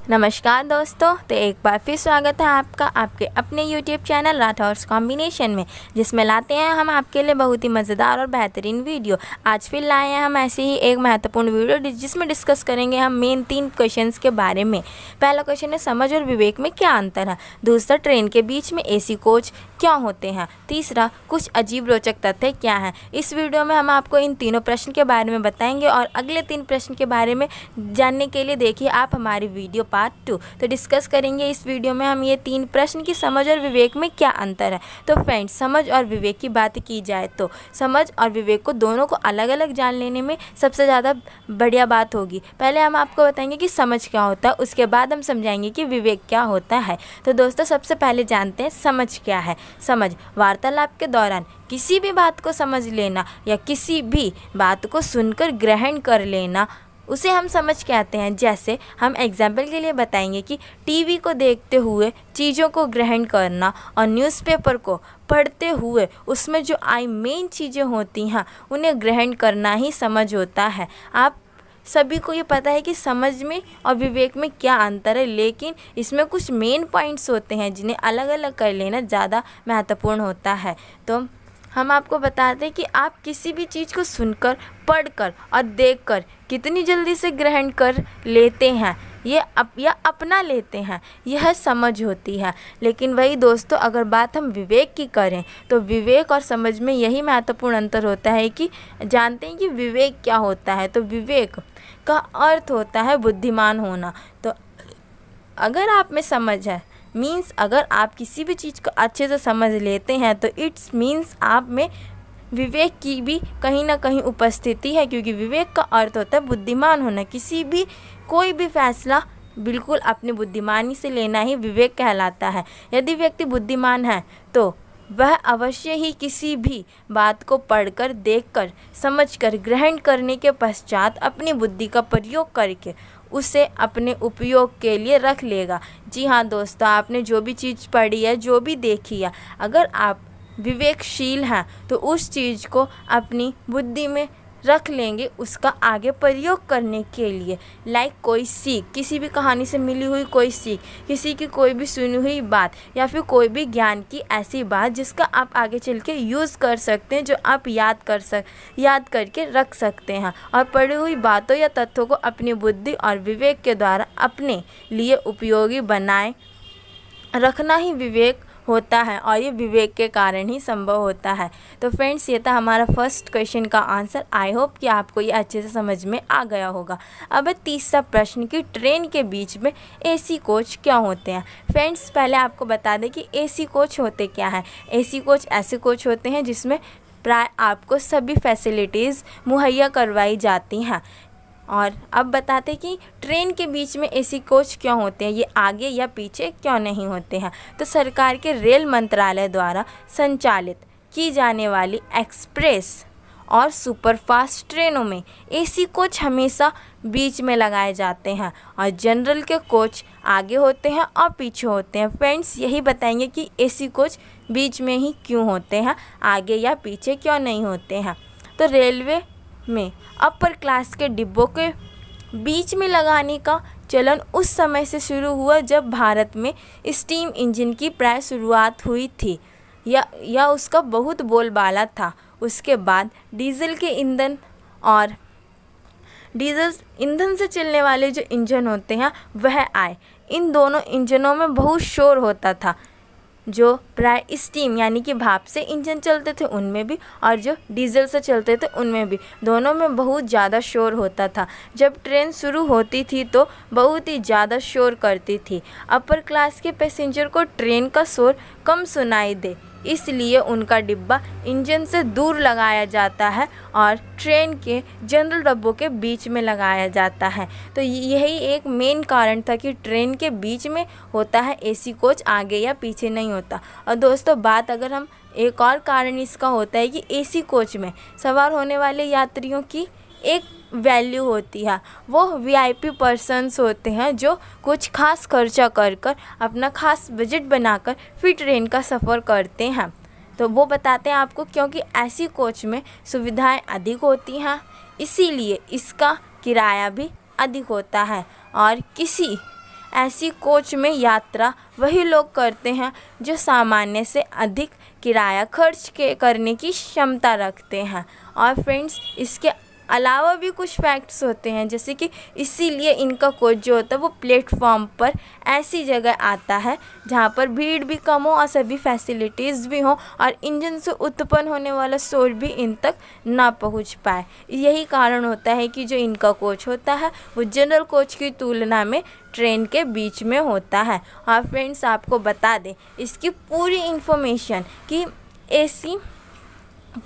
नमस्कार दोस्तों, तो एक बार फिर स्वागत है आपका आपके अपने YouTube चैनल राठौर्स कॉम्बिनेशन में, जिसमें लाते हैं हम आपके लिए बहुत ही मज़ेदार और बेहतरीन वीडियो। आज फिर लाए हैं हम ऐसे ही एक महत्वपूर्ण वीडियो जिसमें डिस्कस करेंगे हम मेन 3 क्वेश्चंस के बारे में। पहला क्वेश्चन है, समझ और विवेक में क्या अंतर है। दूसरा, ट्रेन के बीच में AC कोच क्या होते हैं। तीसरा, कुछ अजीब रोचक तथ्य क्या हैं। इस वीडियो में हम आपको इन तीनों प्रश्न के बारे में बताएंगे और अगले 3 प्रश्न के बारे में जानने के लिए देखिए आप हमारी वीडियो पार्ट 2। तो डिस्कस करेंगे इस वीडियो में हम ये 3 प्रश्न की समझ और विवेक में क्या अंतर है। तो फ्रेंड्स, समझ और विवेक की बात की जाए तो समझ और विवेक को दोनों को अलग अलग जान लेने में सबसे ज़्यादा बढ़िया बात होगी। पहले हम आपको बताएंगे कि समझ क्या होता है, उसके बाद हम समझाएंगे कि विवेक क्या होता है। तो दोस्तों, सबसे पहले जानते हैं समझ क्या है। समझ वार्तालाप के दौरान किसी भी बात को समझ लेना या किसी भी बात को सुनकर ग्रहण कर लेना, उसे हम समझ कहते हैं। जैसे हम एग्जाम्पल के लिए बताएंगे कि टीवी को देखते हुए चीज़ों को ग्रहण करना और न्यूज़पेपर को पढ़ते हुए उसमें जो मेन चीज़ें होती हैं उन्हें ग्रहण करना ही समझ होता है। आप सभी को ये पता है कि समझ में और विवेक में क्या अंतर है, लेकिन इसमें कुछ मेन पॉइंट्स होते हैं जिन्हें अलग अलग कर लेना ज़्यादा महत्वपूर्ण होता है। तो हम आपको बताते हैं कि आप किसी भी चीज़ को सुनकर, पढ़कर और देखकर कितनी जल्दी से ग्रहण कर लेते हैं या अपना लेते हैं, यह समझ होती है। लेकिन वही दोस्तों, अगर बात हम विवेक की करें तो विवेक और समझ में यही महत्वपूर्ण अंतर होता है कि जानते हैं कि विवेक क्या होता है। तो विवेक का अर्थ होता है बुद्धिमान होना। तो अगर आप में समझ है मीन्स अगर आप किसी भी चीज़ को अच्छे से समझ लेते हैं तो इट्स मीन्स आप में विवेक की भी कहीं ना कहीं उपस्थिति है, क्योंकि विवेक का अर्थ होता है बुद्धिमान होना। कोई भी फैसला बिल्कुल अपनी बुद्धिमानी से लेना ही विवेक कहलाता है। यदि व्यक्ति बुद्धिमान है तो वह अवश्य ही किसी भी बात को पढ़कर, देखकर, समझकर, ग्रहण करने के पश्चात अपनी बुद्धि का प्रयोग करके उसे अपने उपयोग के लिए रख लेगा। जी हाँ दोस्तों, आपने जो भी चीज़ पढ़ी है, जो भी देखी है, अगर आप विवेकशील हैं तो उस चीज़ को अपनी बुद्धि में रख लेंगे उसका आगे प्रयोग करने के लिए। लाइक कोई सीख, किसी भी कहानी से मिली हुई कोई सीख, किसी की कोई भी सुनी हुई बात या फिर कोई भी ज्ञान की ऐसी बात जिसका आप आगे चल के यूज़ कर सकते हैं, जो आप याद करके रख सकते हैं। और पढ़ी हुई बातों या तथ्यों को अपनी बुद्धि और विवेक के द्वारा अपने लिए उपयोगी बनाए रखना ही विवेक होता है, और ये विवेक के कारण ही संभव होता है। तो फ्रेंड्स, ये था हमारा फर्स्ट क्वेश्चन का आंसर। आई होप कि आपको ये अच्छे से समझ में आ गया होगा। अब है तीसरा प्रश्न कि ट्रेन के बीच में AC कोच क्या होते हैं। फ्रेंड्स, पहले आपको बता दें कि AC कोच होते क्या हैं। AC कोच ऐसे कोच होते हैं जिसमें प्राय आपको सभी फैसिलिटीज़ मुहैया करवाई जाती हैं। और अब बताते कि ट्रेन के बीच में AC कोच क्यों होते हैं, ये आगे या पीछे क्यों नहीं होते हैं। तो सरकार के रेल मंत्रालय द्वारा संचालित की जाने वाली एक्सप्रेस और सुपरफास्ट ट्रेनों में AC कोच हमेशा बीच में लगाए जाते हैं और जनरल के कोच आगे होते हैं और पीछे होते हैं। फ्रेंड्स, यही बताएंगे कि AC कोच बीच में ही क्यों होते हैं, आगे या पीछे क्यों नहीं होते हैं। तो रेलवे में अपर क्लास के डिब्बों के बीच में लगाने का चलन उस समय से शुरू हुआ जब भारत में स्टीम इंजन की प्राय शुरुआत हुई थी या उसका बहुत बोलबाला था। उसके बाद डीजल ईंधन से चलने वाले जो इंजन होते हैं वह आए। इन दोनों इंजनों में बहुत शोर होता था। जो प्राय स्टीम यानी कि भाप से इंजन चलते थे उनमें भी, और जो डीजल से चलते थे उनमें भी, दोनों में बहुत ज़्यादा शोर होता था। जब ट्रेन शुरू होती थी तो बहुत ही ज़्यादा शोर करती थी। अपर क्लास के पैसेंजर को ट्रेन का शोर कम सुनाई दे, इसलिए उनका डिब्बा इंजन से दूर लगाया जाता है और ट्रेन के जनरल डब्बों के बीच में लगाया जाता है। तो यही एक मेन कारण था कि ट्रेन के बीच में होता है AC कोच, आगे या पीछे नहीं होता। और दोस्तों, बात अगर हम एक और कारण इसका होता है कि AC कोच में सवार होने वाले यात्रियों की एक वैल्यू होती है। वो VIP पर्सन्स होते हैं जो कुछ खास खर्चा कर अपना खास बजट बनाकर फिर ट्रेन का सफ़र करते हैं। तो वो बताते हैं आपको, क्योंकि ऐसी कोच में सुविधाएं अधिक होती हैं, इसीलिए इसका किराया भी अधिक होता है। और किसी ऐसी कोच में यात्रा वही लोग करते हैं जो सामान्य से अधिक किराया खर्च करने की क्षमता रखते हैं। और फ्रेंड्स, इसके अलावा भी कुछ फैक्ट्स होते हैं, जैसे कि इसीलिए इनका कोच जो होता है वो प्लेटफॉर्म पर ऐसी जगह आता है जहाँ पर भीड़ भी कम हो और सभी फैसिलिटीज़ भी हों और इंजन से उत्पन्न होने वाला शोर भी इन तक ना पहुँच पाए। यही कारण होता है कि जो इनका कोच होता है वो जनरल कोच की तुलना में ट्रेन के बीच में होता है। और फ्रेंड्स, आपको बता दें इसकी पूरी इन्फॉर्मेशन कि एसी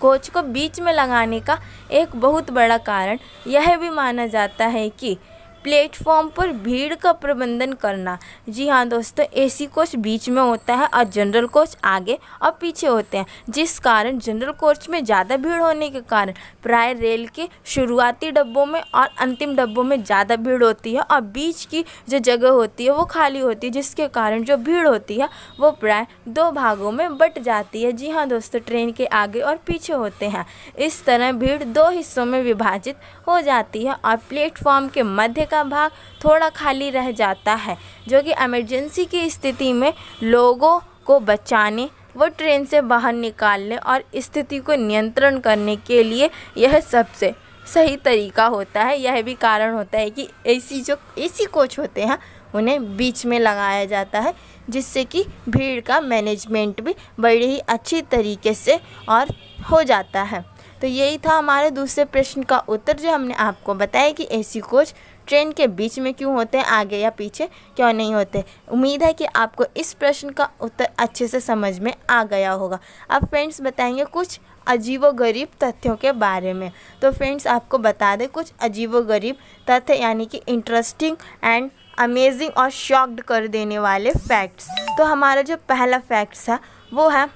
कोच को बीच में लगाने का एक बहुत बड़ा कारण यह भी माना जाता है कि प्लेटफॉर्म पर भीड़ का प्रबंधन करना। जी हाँ दोस्तों, एसी कोच बीच में होता है और जनरल कोच आगे और पीछे होते हैं, जिस कारण जनरल कोच में ज़्यादा भीड़ होने के कारण प्राय रेल के शुरुआती डब्बों में और अंतिम डब्बों में ज़्यादा भीड़ होती है और बीच की जो जगह होती है वो खाली होती है, जिसके कारण जो भीड़ होती है वो प्राय 2 भागों में बट जाती है। जी हाँ दोस्तों, ट्रेन के आगे और पीछे होते हैं। इस तरह भीड़ 2 हिस्सों में विभाजित हो जाती है और प्लेटफॉर्म के मध्य का भाग थोड़ा खाली रह जाता है, जो कि इमरजेंसी की स्थिति में लोगों को बचाने व ट्रेन से बाहर निकालने और स्थिति को नियंत्रण करने के लिए यह सबसे सही तरीका होता है। यह भी कारण होता है कि एसी कोच होते हैं उन्हें बीच में लगाया जाता है, जिससे कि भीड़ का मैनेजमेंट भी बड़ी ही अच्छी तरीके से और हो जाता है। तो यही था हमारे दूसरे प्रश्न का उत्तर, जो हमने आपको बताया कि एसी कोच ट्रेन के बीच में क्यों होते हैं, आगे या पीछे क्यों नहीं होते। उम्मीद है कि आपको इस प्रश्न का उत्तर अच्छे से समझ में आ गया होगा। अब फ्रेंड्स बताएंगे कुछ अजीबोगरीब तथ्यों के बारे में। तो फ्रेंड्स, आपको बता दें कुछ अजीबोगरीब तथ्य, यानी कि इंटरेस्टिंग एंड अमेजिंग और शॉक्ड कर देने वाले फैक्ट्स। तो हमारा जो पहला फैक्ट्स है वो है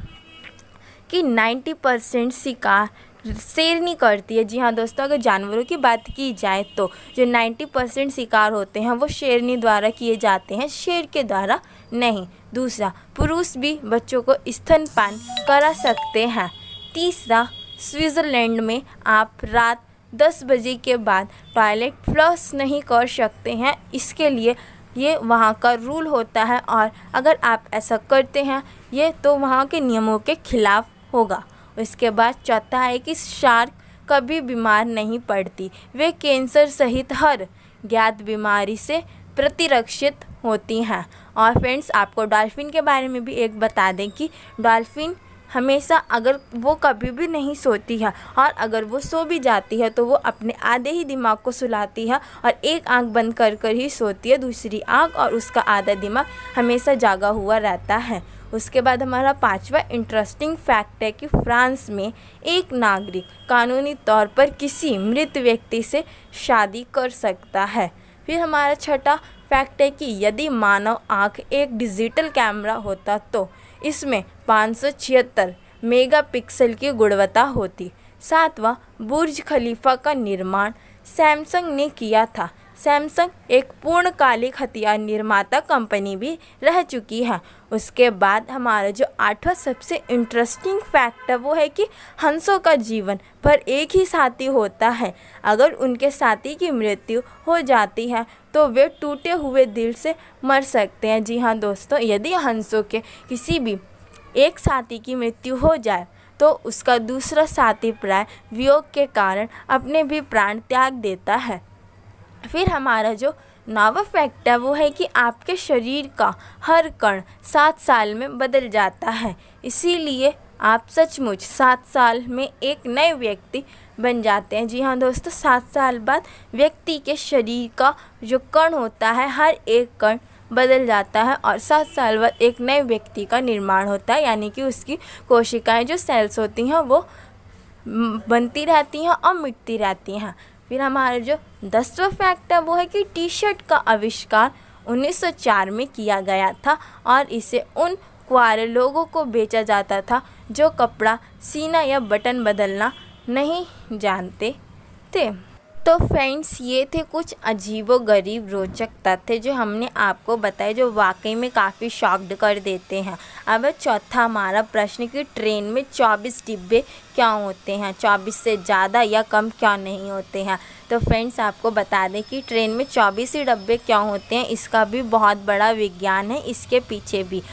कि 90% शिकार शेरनी करती है। जी हाँ दोस्तों, अगर जानवरों की बात की जाए तो जो 90% शिकार होते हैं वो शेरनी द्वारा किए जाते हैं, शेर के द्वारा नहीं। दूसरा, पुरुष भी बच्चों को स्तनपान करा सकते हैं। तीसरा, स्विट्ज़रलैंड में आप रात 10 बजे के बाद टॉयलेट फ्लश नहीं कर सकते हैं, इसके लिए ये वहाँ का रूल होता है और अगर आप ऐसा करते हैं ये तो वहाँ के नियमों के खिलाफ होगा। इसके बाद चौथा है कि शार्क कभी बीमार नहीं पड़ती, वे कैंसर सहित हर ज्ञात बीमारी से प्रतिरक्षित होती हैं। और फ्रेंड्स, आपको डॉल्फिन के बारे में भी एक बता दें कि डॉल्फिन हमेशा, अगर वो कभी भी नहीं सोती है और अगर वो सो भी जाती है तो वो अपने आधे ही दिमाग को सुलाती है और एक आंख बंद कर कर ही सोती है, दूसरी आंख, और उसका आधा दिमाग हमेशा जागा हुआ रहता है। उसके बाद हमारा 5वां इंटरेस्टिंग फैक्ट है कि फ्रांस में एक नागरिक कानूनी तौर पर किसी मृत व्यक्ति से शादी कर सकता है। फिर हमारा 6वां फैक्ट है कि यदि मानव आँख एक डिजिटल कैमरा होता तो इसमें 576 मेगापिक्सल की गुणवत्ता होती। 7वां, बुर्ज खलीफा का निर्माण सैमसंग ने किया था। सैमसंग एक पूर्णकालिक हथियार निर्माता कंपनी भी रह चुकी है। उसके बाद हमारा जो 8वां सबसे इंटरेस्टिंग फैक्ट है वो है कि हंसों का जीवन भर एक ही साथी होता है। अगर उनके साथी की मृत्यु हो जाती है तो वे टूटे हुए दिल से मर सकते हैं। जी हाँ दोस्तों, यदि हंसों के किसी भी एक साथी की मृत्यु हो जाए तो उसका दूसरा साथी प्राय वियोग के कारण अपने भी प्राण त्याग देता है। फिर हमारा जो 9वां फैक्ट है वो है कि आपके शरीर का हर कण 7 साल में बदल जाता है, इसीलिए आप सचमुच 7 साल में एक नए व्यक्ति बन जाते हैं। जी हाँ दोस्तों, 7 साल बाद व्यक्ति के शरीर का जो कण होता है हर एक कण बदल जाता है और 7 साल बाद एक नए व्यक्ति का निर्माण होता है, यानी कि उसकी कोशिकाएं जो सेल्स होती हैं वो बनती रहती हैं और मिटती रहती हैं। फिर हमारा जो 10वां फैक्ट है वो है कि टी शर्ट का आविष्कार 1904 में किया गया था और इसे उन कुंवारे लोगों को बेचा जाता था जो कपड़ा सीना या बटन बदलना नहीं जानते थे। तो फ्रेंड्स, ये थे कुछ अजीबोगरीब रोचक तथ्य जो हमने आपको बताए, जो वाकई में काफ़ी शॉक्ड कर देते हैं। अब चौथा हमारा प्रश्न कि ट्रेन में 24 डिब्बे क्यों होते हैं, 24 से ज़्यादा या कम क्यों नहीं होते हैं। तो फ्रेंड्स, आपको बता दें कि ट्रेन में 24 ही डब्बे क्यों होते हैं, इसका भी बहुत बड़ा विज्ञान है इसके पीछे भी।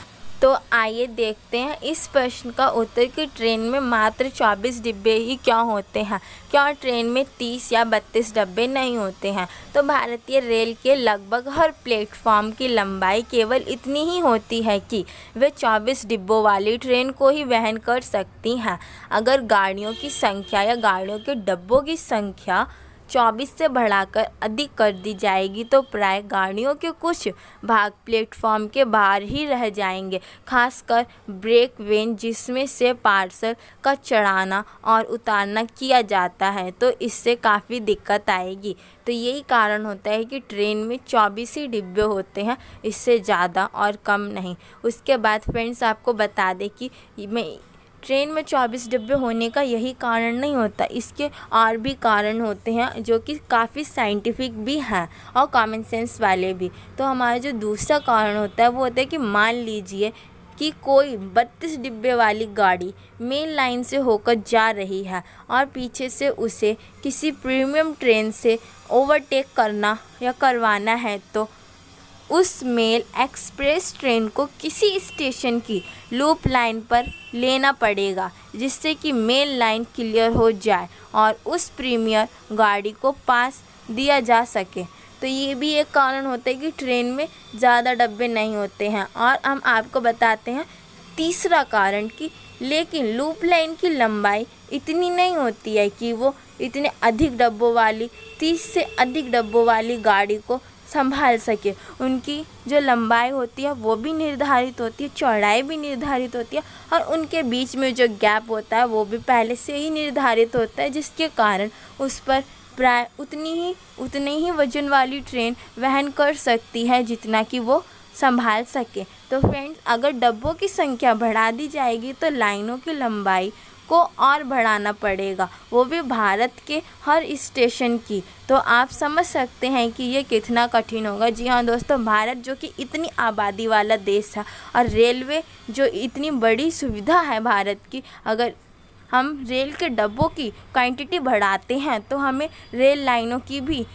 तो आइए देखते हैं इस प्रश्न का उत्तर कि ट्रेन में मात्र 24 डिब्बे ही क्यों होते हैं, क्यों ट्रेन में 30 या 32 डब्बे नहीं होते हैं। तो भारतीय रेल के लगभग हर प्लेटफॉर्म की लंबाई केवल इतनी ही होती है कि वे 24 डिब्बों वाली ट्रेन को ही वहन कर सकती हैं। अगर गाड़ियों की संख्या या गाड़ियों के डब्बों की संख्या 24 से बढ़ाकर अधिक कर दी जाएगी तो प्राय गाड़ियों के कुछ भाग प्लेटफॉर्म के बाहर ही रह जाएंगे, खासकर ब्रेक वेन जिसमें से पार्सल का चढ़ाना और उतारना किया जाता है, तो इससे काफ़ी दिक्कत आएगी। तो यही कारण होता है कि ट्रेन में 24 ही डिब्बे होते हैं, इससे ज़्यादा और कम नहीं। उसके बाद फ्रेंड्स, आपको बता दें कि ट्रेन में 24 डिब्बे होने का यही कारण नहीं होता, इसके और भी कारण होते हैं जो कि काफ़ी साइंटिफिक भी हैं और कॉमन सेंस वाले भी। तो हमारा जो दूसरा कारण होता है वो होता है कि मान लीजिए कि कोई 32 डिब्बे वाली गाड़ी मेन लाइन से होकर जा रही है और पीछे से उसे किसी प्रीमियम ट्रेन से ओवरटेक करना या करवाना है, तो उस मेल एक्सप्रेस ट्रेन को किसी स्टेशन की लूप लाइन पर लेना पड़ेगा जिससे कि मेल लाइन क्लियर हो जाए और उस प्रीमियर गाड़ी को पास दिया जा सके। तो ये भी एक कारण होता है कि ट्रेन में ज़्यादा डब्बे नहीं होते हैं। और हम आपको बताते हैं तीसरा कारण कि लेकिन लूप लाइन की लंबाई इतनी नहीं होती है कि वो इतने अधिक डब्बों वाली 30 से अधिक डब्बों वाली गाड़ी को संभाल सके। उनकी जो लंबाई होती है वो भी निर्धारित होती है, चौड़ाई भी निर्धारित होती है और उनके बीच में जो गैप होता है वो भी पहले से ही निर्धारित होता है, जिसके कारण उस पर प्राय उतनी ही वजन वाली ट्रेन वहन कर सकती है जितना कि वो संभाल सके। तो फ्रेंड्स, अगर डब्बों की संख्या बढ़ा दी जाएगी तो लाइनों की लंबाई को और बढ़ाना पड़ेगा, वो भी भारत के हर स्टेशन की। तो आप समझ सकते हैं कि ये कितना कठिन होगा। जी हाँ दोस्तों, भारत जो कि इतनी आबादी वाला देश है और रेलवे जो इतनी बड़ी सुविधा है भारत की, अगर हम रेल के डब्बों की क्वांटिटी बढ़ाते हैं तो हमें रेल लाइनों की भी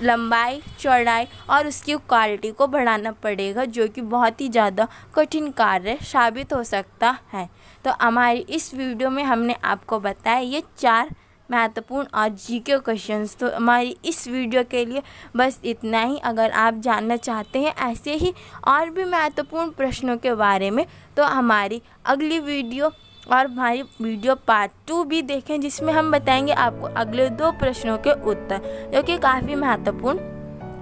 लंबाई, चौड़ाई और उसकी क्वालिटी को बढ़ाना पड़ेगा, जो कि बहुत ही ज़्यादा कठिन कार्य साबित हो सकता है। तो हमारी इस वीडियो में हमने आपको बताया ये 4 महत्वपूर्ण और जीके क्वेश्चंस। तो हमारी इस वीडियो के लिए बस इतना ही। अगर आप जानना चाहते हैं ऐसे ही और भी महत्वपूर्ण प्रश्नों के बारे में, तो हमारी अगली वीडियो और हमारी वीडियो पार्ट 2 भी देखें, जिसमें हम बताएंगे आपको अगले 2 प्रश्नों के उत्तर, जो कि काफ़ी महत्वपूर्ण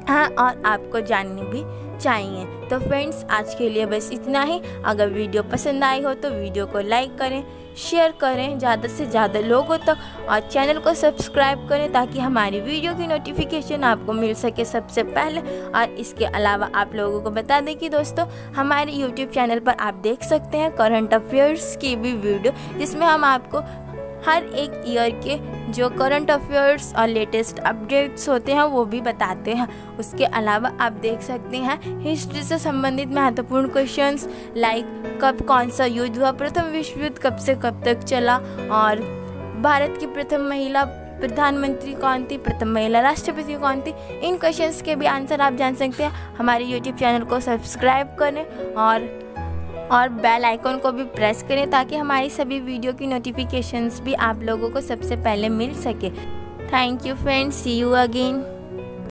हैं और आपको जानने भी चाहिए। तो फ्रेंड्स, आज के लिए बस इतना ही। अगर वीडियो पसंद आई हो तो वीडियो को लाइक करें, शेयर करें ज़्यादा से ज़्यादा लोगों तक और चैनल को सब्सक्राइब करें ताकि हमारी वीडियो की नोटिफिकेशन आपको मिल सके सबसे पहले। और इसके अलावा आप लोगों को बता दें कि दोस्तों, हमारे यूट्यूब चैनल पर आप देख सकते हैं करंट अफेयर्स की भी वीडियो, जिसमें हम आपको हर एक ईयर के जो करंट अफेयर्स और लेटेस्ट अपडेट्स होते हैं वो भी बताते हैं। उसके अलावा आप देख सकते हैं हिस्ट्री से संबंधित महत्वपूर्ण क्वेश्चंस, लाइक कब कौन सा युद्ध हुआ, प्रथम विश्व युद्ध कब से कब तक चला, और भारत की प्रथम महिला प्रधानमंत्री कौन थी, प्रथम महिला राष्ट्रपति कौन थी। इन क्वेश्चंस के भी आंसर आप जान सकते हैं। हमारे यूट्यूब चैनल को सब्सक्राइब करें और बेल आइकन को भी प्रेस करें ताकि हमारी सभी वीडियो की नोटिफिकेशंस भी आप लोगों को सबसे पहले मिल सके। Thank you friends, see you again.